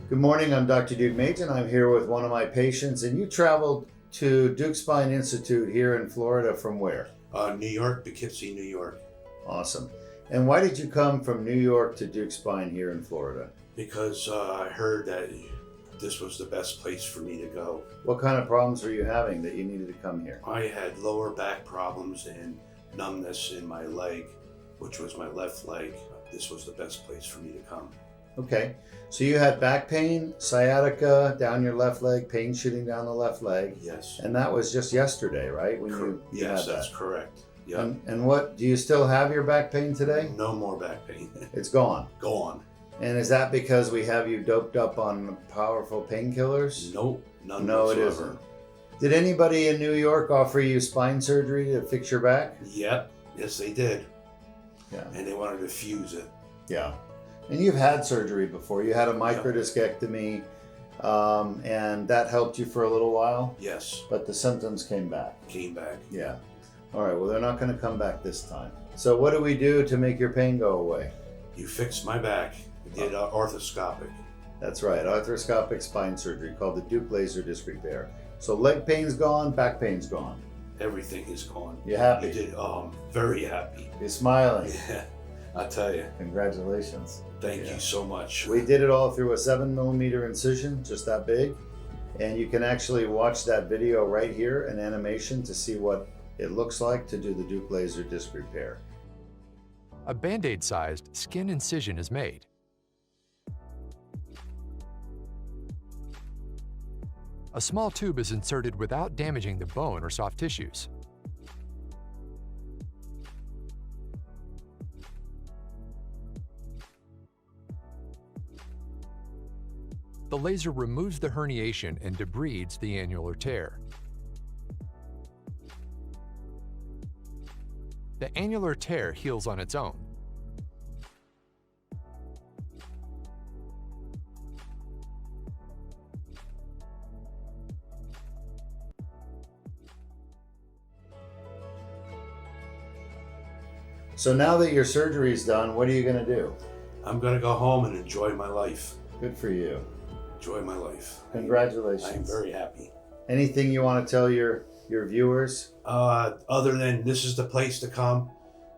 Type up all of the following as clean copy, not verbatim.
Good morning, I'm Dr. Deuk, and I'm here with one of my patients, and you traveled to Deuk Spine Institute here in Florida from where? New York, Poughkeepsie, New York. Awesome. And why did you come from New York to Deuk Spine here in Florida? Because I heard that this was the best place for me to go. What kind of problems were you having that you needed to come here? I had lower back problems and numbness in my leg, which was my left leg. This was the best place for me to come. Okay, so you had back pain, sciatica down your left leg, pain shooting down the left leg. Yes. And that was just yesterday, right? When you yes, had that's that. correct. Yeah. And what, do you still have your back pain today? No more back pain. It's gone. Gone. And is that because we have you doped up on powerful painkillers? Nope. None No, it whatsoever. isn't. Did anybody in New York offer you spine surgery to fix your back? Yep. Yes, they did. Yeah. And they wanted to fuse it. Yeah. And you've had surgery before. You had a microdiscectomy, and that helped you for a little while, Yes. but the symptoms came back. Came back. Yeah. All right, well, they're not going to come back this time. So what do we do to make your pain go away? You fixed my back. I did arthroscopic. That's right, arthroscopic spine surgery called the Deuk laser disc repair. So leg pain's gone, back pain's gone. Everything is gone. You happy? You did. Very happy. You're smiling. Yeah. I tell you. Congratulations. Thank you so much. We did it all through a 7mm incision, just that big. And you can actually watch that video right here, an animation, to see what it looks like to do the Deuk laser disc repair. A Band-Aid sized skin incision is made. A small tube is inserted without damaging the bone or soft tissues. The laser removes the herniation and debrides the annular tear. The annular tear heals on its own. So now that your surgery's done, what are you going to do? I'm going to go home and enjoy my life. Good for you. Enjoy my life. Congratulations. I am very happy. Anything you want to tell your viewers? Other than this is the place to come,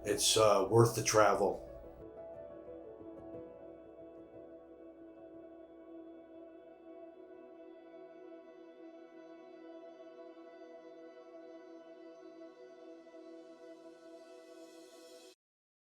it's worth the travel.